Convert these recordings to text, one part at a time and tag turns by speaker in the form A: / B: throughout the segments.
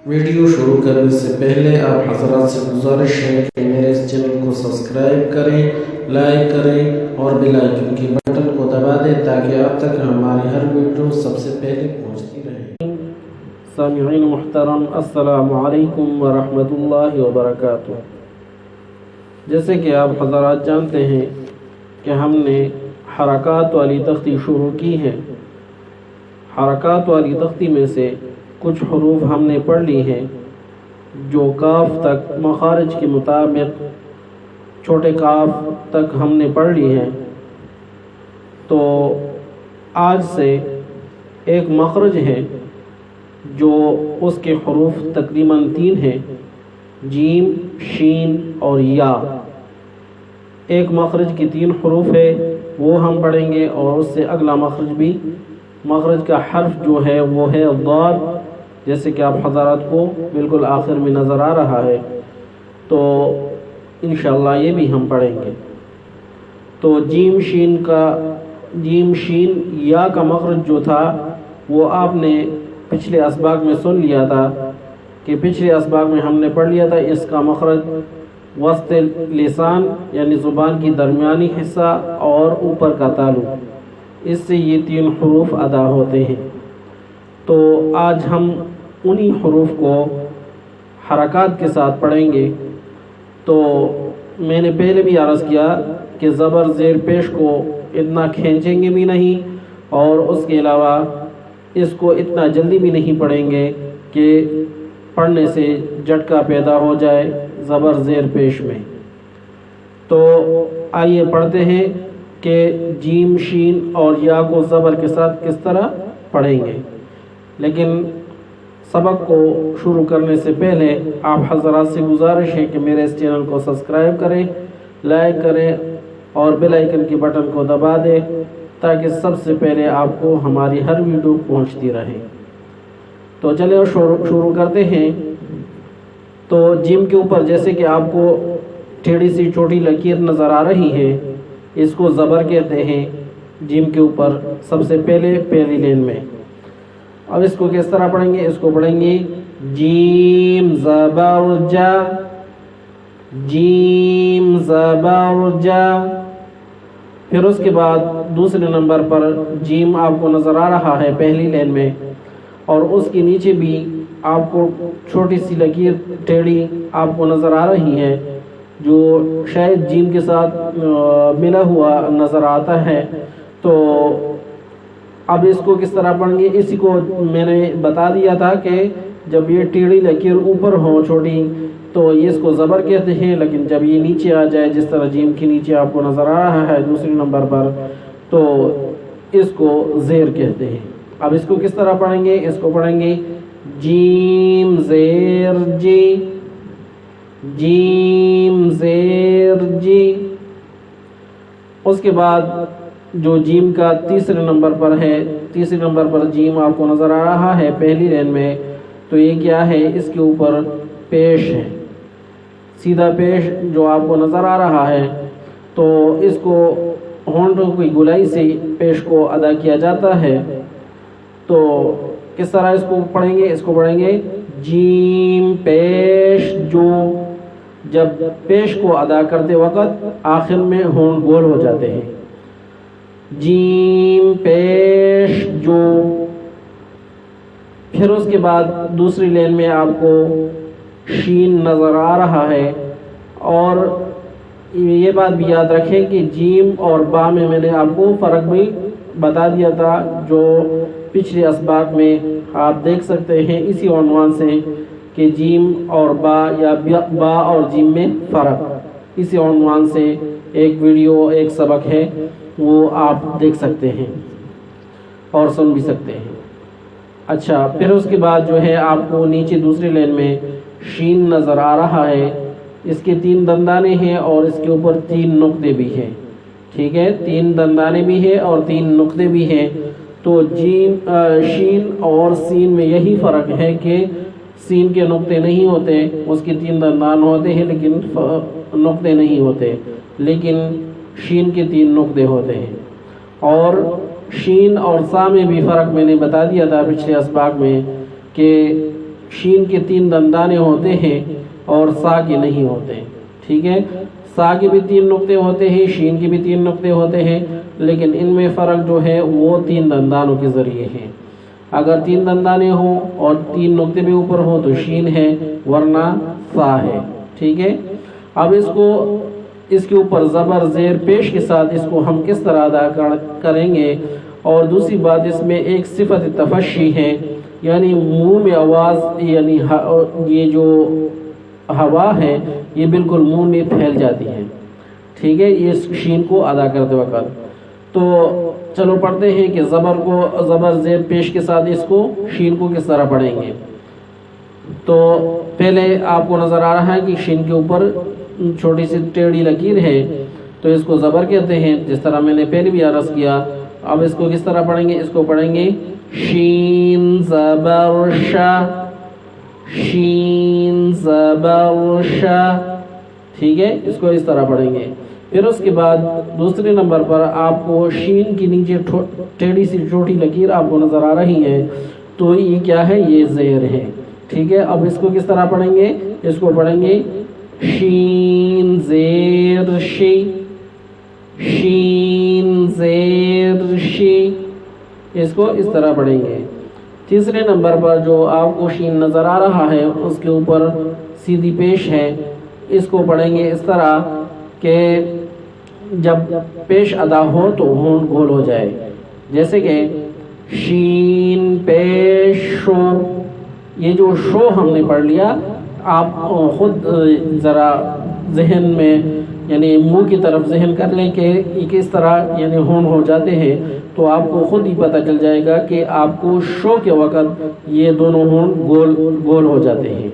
A: Video شروع کرنے سے پہلے آپ حضرات سے گزارش ہے کہ میرے اس چینل کو سبسکرائب کریں، لائک کریں اور بیل آئیکن کی بٹن کو دبا دیں تاکہ آپ تک ہماری ہر ویڈیو سب سے پہلے پہنچتی رہے۔
B: سامعین محترم، السلام علیکم ورحمۃ اللہ وبرکاتہ۔ جیسے کہ آپ حضرات جانتے ہیں کہ ہم نے حرکات والی تختی شروع کی ہے۔ حرکات والی تختی میں سے کچھ حروف ہم نے پڑھ لی ہیں جو کاف تک مخارج کے مطابق چھوٹے کاف تک ہم نے پڑھ لی ہیں۔ تو آج سے ایک مخرج ہے جو اس کے حروف تقریباً 3 ہیں، جیم، شین اور یا۔ ایک مخرج کی 3 حروف ہے وہ ہم پڑھیں گے، اور اس سے اگلا مخرج کا حرف جو ہے وہ ہے ضاد، جیسے کہ آپ حضرات کو بالکل آخر میں نظر آ رہا ہے۔ تو انشاءاللہ یہ بھی ہم پڑھیں گے۔ تو جیم شین یا کا مخرج جو تھا وہ آپ نے پچھلے اسباق میں سن لیا تھا کہ پچھلے اسباق میں ہم نے پڑھ لیا تھا اس کا مخرج وسط لسان یعنی زبان کی درمیانی حصہ اور اوپر کا تالو، اس سے یہ 3 حروف ادا ہوتے ہیں۔ تو آج ہم انہی حروف کو حرکات کے ساتھ پڑھیں گے۔ تو میں نے پہلے بھی عرض کیا کہ زبر زیر پیش کو اتنا کھینچیں گے بھی نہیں، اور اس کے علاوہ اس کو اتنا جلدی بھی نہیں پڑھیں گے کہ پڑھنے سے جھٹکا پیدا ہو جائے زبر زیر پیش میں۔ تو آئیے پڑھتے ہیں کہ جیم، شین اور یا کو زبر کے ساتھ کس طرح پڑھیں گے۔ لیکن سبق کو شروع کرنے سے پہلے آپ حضرات سے گزارش ہے کہ میرے اس چینل کو سبسکرائب کریں، لائک کریں اور بیل آئیکن کی بٹن کو دبا دیں تاکہ سب سے پہلے آپ کو ہماری ہر ویڈیو پہنچتی رہے۔ تو چلیں شروع کرتے ہیں۔ تو جیم کے اوپر جیسے کہ آپ کو ٹیڑھی سی چھوٹی لکیر نظر آ رہی ہے، اس کو زبر کہتے ہیں جیم کے اوپر سب سے پہلی لین میں۔ اب اس کو کس طرح پڑھیں گے؟ اس کو پڑھیں گے جیم زبر جا، جیم زبر جا۔ پھر اس کے بعد دوسرے نمبر پر جیم آپ کو نظر آ رہا ہے پہلی لین میں، اور اس کے نیچے بھی آپ کو چھوٹی سی لکیر ٹیڑھی آپ کو نظر آ رہی ہے جو شاید جیم کے ساتھ ملا ہوا نظر آتا ہے۔ تو اب اس کو کس طرح پڑھیں گے؟ اسی کو میں نے بتا دیا تھا کہ جب یہ ٹیڑھی لکیر اوپر ہو چھوٹی تو اس کو زبر کہتے ہیں، لیکن جب یہ نیچے آ جائے جس طرح جیم کے نیچے آپ کو نظر آ رہا ہے دوسرے نمبر پر، تو اس کو زیر کہتے ہیں۔ اب اس کو کس طرح پڑھیں گے؟ اس کو پڑھیں گے جیم زیر جی، جیم زیر جی۔ اس کے بعد جو جیم کا تیسرے نمبر پر ہے، تیسرے نمبر پر جیم آپ کو نظر آ رہا ہے پہلی لین میں، تو یہ کیا ہے؟ اس کے اوپر پیش ہے، سیدھا پیش جو آپ کو نظر آ رہا ہے۔ تو اس کو ہونٹوں کی گولائی سے پیش کو ادا کیا جاتا ہے۔ تو کس طرح اس کو پڑھیں گے؟ اس کو پڑھیں گے جیم پیش جو۔ جب پیش کو ادا کرتے وقت آخر میں ہونٹ گول ہو جاتے ہیں، جیم پیش جو۔ پھر اس کے بعد دوسری لین میں آپ کو شین نظر آ رہا ہے، اور یہ بات بھی یاد رکھیں کہ جیم اور با میں نے آپ کو فرق بھی بتا دیا تھا، جو پچھلے اسباق میں آپ دیکھ سکتے ہیں اسی عنوان سے کہ جیم اور با یا با اور جیم میں فرق، اسی عنوان سے ایک ویڈیو ایک سبق ہے وہ آپ دیکھ سکتے ہیں اور سن بھی سکتے ہیں۔ اچھا، پھر اس کے بعد جو ہے آپ کو نیچے دوسری لین میں شین نظر آ رہا ہے، اس کے 3 دندانے ہیں اور اس کے اوپر 3 نقطے بھی ہیں۔ ٹھیک ہے، 3 دندانے بھی ہیں اور 3 نقطے بھی ہیں۔ تو جیم، شین اور سین میں یہی فرق ہے کہ سین کے نقطے نہیں ہوتے، اس کے 3 دندان ہوتے ہیں لیکن نقطے نہیں ہوتے، لیکن شین کے 3 نقطے ہوتے ہیں۔ اور شین اور سا میں بھی فرق میں نے بتا دیا تھا پچھلے اسباق میں کہ شین کے 3 دندانے ہوتے ہیں اور سا کے نہیں ہوتے، ٹھیک ہے؟ سا کے بھی 3 نقطے ہوتے ہیں، شین کے بھی 3 نقطے ہوتے ہیں، لیکن ان میں فرق جو ہے وہ 3 دندانوں کے ذریعے ہے۔ اگر 3 دندانے ہوں اور 3 نقطے بھی اوپر ہوں تو شین ہے، ورنہ سا ہے، ٹھیک ہے؟ اب اس کے اوپر زبر زیر پیش کے ساتھ اس کو ہم کس طرح ادا کریں گے؟ اور دوسری بات اس میں ایک صفت تفشی ہے، یعنی منہ میں آواز، یعنی یہ جو ہوا ہے یہ بالکل منہ میں پھیل جاتی ہے، ٹھیک ہے؟ یہ شین کو ادا کرتے وقت۔ تو چلو پڑھتے ہیں کہ زبر زیر پیش کے ساتھ اس کو شین کو کس طرح پڑھیں گے۔ تو پہلے آپ کو نظر آ رہا ہے کہ شین کے اوپر چھوٹی سی ٹیڑھی لکیر ہے، تو اس کو زبر کہتے ہیں، جس طرح میں نے پہلے بھی عرض کیا۔ اب اس کو کس طرح پڑھیں گے؟ اس کو پڑھیں گے شین زبر شا، شین زبر شا، ٹھیک ہے؟ اس کو اس طرح پڑھیں گے۔ پھر اس کے بعد دوسرے نمبر پر آپ کو شین کی نیچے ٹیڑھی سی چھوٹی لکیر آپ کو نظر آ رہی ہے، تو یہ کیا ہے؟ یہ زیر ہے، ٹھیک ہے؟ اب اس کو کس طرح پڑھیں گے؟ اس کو پڑھیں گے شین زیر شی، شین زیر شی، اس کو اس طرح پڑھیں گے۔ تیسرے نمبر پر جو آپ کو شین نظر آ رہا ہے اس کے اوپر سیدھی پیش ہے، اس کو پڑھیں گے اس طرح کہ جب پیش ادا ہو تو ہون گول ہو جائے، جیسے کہ شین پیش شو۔ یہ جو شو ہم نے پڑھ لیا، آپ خود ذرا ذہن میں یعنی منہ کی طرف ذہن کر لیں کہ یہ کس طرح یعنی ہون ہو جاتے ہیں، تو آپ کو خود ہی پتہ چل جائے گا کہ آپ کو شو کے وقت یہ دونوں ہون گول ہو جاتے ہیں۔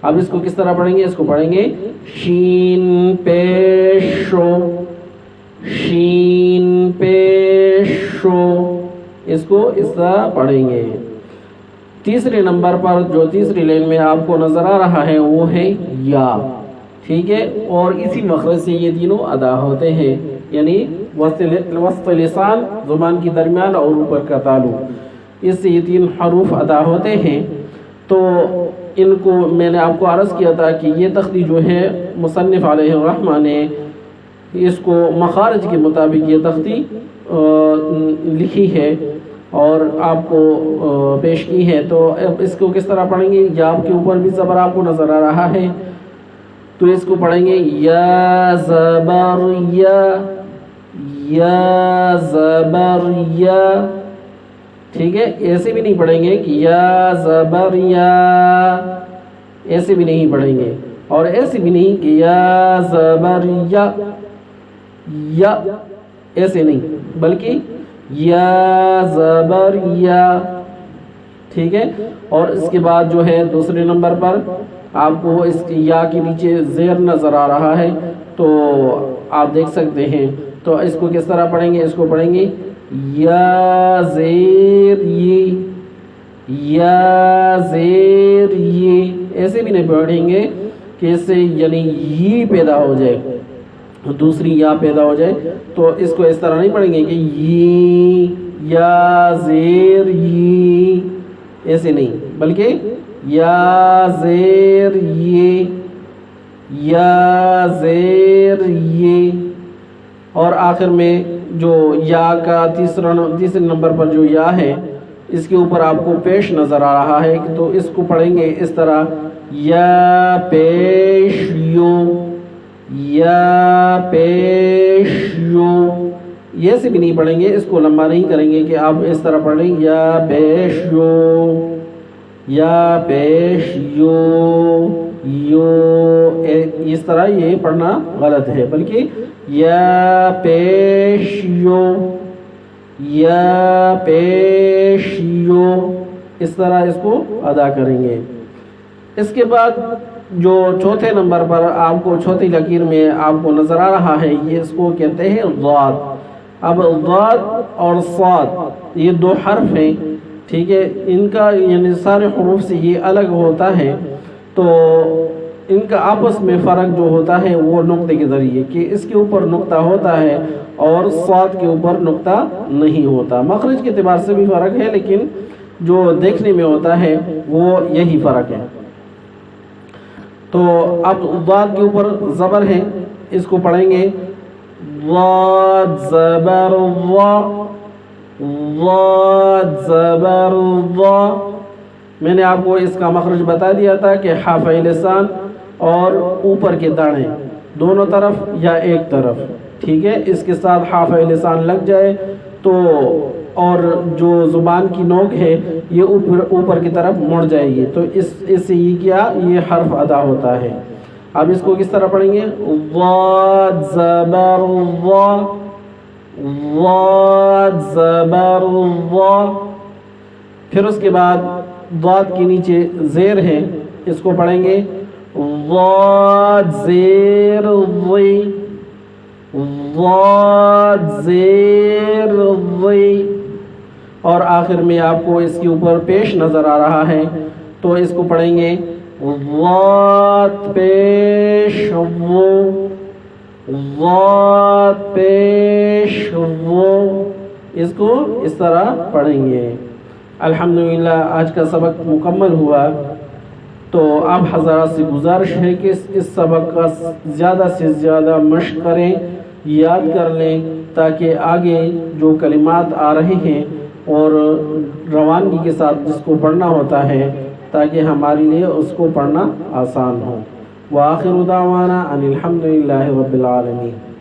B: اب اس کو کس طرح پڑھیں گے؟ اس کو پڑھیں گے شین پیش شو، شین پیش شو، اس کو اس طرح پڑھیں گے۔ تیسرے نمبر پر جو تیسری لائن میں آپ کو نظر آ رہا ہے وہ ہے یا، ٹھیک ہے؟ اور اسی مخرج سے یہ تینوں ادا ہوتے ہیں، یعنی وسط لسان زبان کی درمیان اور اوپر کا تالو، اس سے یہ 3 حروف ادا ہوتے ہیں۔ تو ان کو میں نے آپ کو عرض کیا تھا کہ یہ تختی جو ہے مصنف علیہ الرحمہ نے اس کو مخارج کے مطابق یہ تختی لکھی ہے اور آپ کو پیش کی ہے۔ تو اس کو کس طرح پڑھیں گے؟ یا آپ کے اوپر بھی زبر آپ کو نظر آ رہا ہے، تو اس کو پڑھیں گے یا زبر یا، یا زبر یا، ٹھیک ہے؟ ایسے بھی نہیں پڑھیں گے کہ یا زبر یا، ایسے بھی نہیں پڑھیں گے، اور ایسے بھی نہیں کہ یا زبر یا، یا ایسے نہیں، بلکہ یا زبر یا، ٹھیک ہے؟ اور اس کے بعد جو ہے دوسرے نمبر پر آپ کو اس یا کے نیچے زیر نظر آ رہا ہے، تو آپ دیکھ سکتے ہیں۔ تو اس کو کس طرح پڑھیں گے؟ اس کو پڑھیں گے یا زیر یہ، یا زیر یہ، ایسے بھی نہیں پڑھیں گے کہ اس سے یعنی یہ پیدا ہو جائے، دوسری یا پیدا ہو جائے، تو اس کو اس طرح نہیں پڑھیں گے کہ یہ، یا زیر یہ، ایسے نہیں، بلکہ یا زیر یہ، یا زیر یہ۔ اور آخر میں جو یا کا تیسرے نمبر پر جو یا ہے، اس کے اوپر آپ کو پیش نظر آ رہا ہے، تو اس کو پڑھیں گے اس طرح یا پیش یو، یا پیش یو، یہ سے بھی نہیں پڑھیں گے، اس کو لمبا نہیں کریں گے کہ آپ اس طرح پڑھ لیں یا پیش یو، یا پیش یو، یو، اس طرح یہ پڑھنا غلط ہے، بلکہ یا پیش یو، یا پیش یو، اس طرح اس کو ادا کریں گے۔ اس کے بعد جو چوتھے نمبر پر آپ کو چوتھی لکیر میں آپ کو نظر آ رہا ہے، یہ اس کو کہتے ہیں ضاد۔ اب ضاد اور صاد یہ 2 حرف ہیں، ٹھیک ہے؟ ان کا یعنی سارے حروف سے یہ الگ ہوتا ہے، تو ان کا آپس میں فرق جو ہوتا ہے وہ نقطے کے ذریعے، کہ اس کے اوپر نقطہ ہوتا ہے اور صاد کے اوپر نقطہ نہیں ہوتا۔ مخرج کے اعتبار سے بھی فرق ہے، لیکن جو دیکھنے میں ہوتا ہے وہ یہی فرق ہے۔ تو اب ضاد کے اوپر زبر ہے، اس کو پڑھیں گے ضاد زبر ضا، ضاد زبر ضا۔ میں نے آپ کو اس کا مخرج بتا دیا تھا کہ حافظ لسان اور اوپر کے دانے دونوں طرف یا ایک طرف، ٹھیک ہے، اس کے ساتھ حافظ لسان لگ جائے تو اور جو زبان کی نوک ہے یہ اوپر کی طرف مڑ جائے گی، تو اس سے یہ کیا یہ حرف ادا ہوتا ہے۔ اب اس کو کس طرح پڑھیں گے؟ ضاد زبر ضا، ضاد زبر ضا۔ پھر اس کے بعد ضاد کے نیچے زیر ہے، اس کو پڑھیں گے ضاد زیر ضی، ضاد زیر ضی۔ اور آخر میں آپ کو اس کے اوپر پیش نظر آ رہا ہے تو اس کو پڑھیں گے ضاد پیش و، ضاد پیش و، اس کو اس طرح پڑھیں گے۔ الحمدللہ آج کا سبق مکمل ہوا، تو آپ حضرات سے گزارش ہے کہ اس سبق کا زیادہ سے زیادہ مشق کریں، یاد کر لیں، تاکہ آگے جو کلمات آ رہے ہیں اور روانگی کے ساتھ جس کو پڑھنا ہوتا ہے تاکہ ہمارے لیے اس کو پڑھنا آسان ہو۔ وآخر دعوانا ان الحمدللہ رب العالمین۔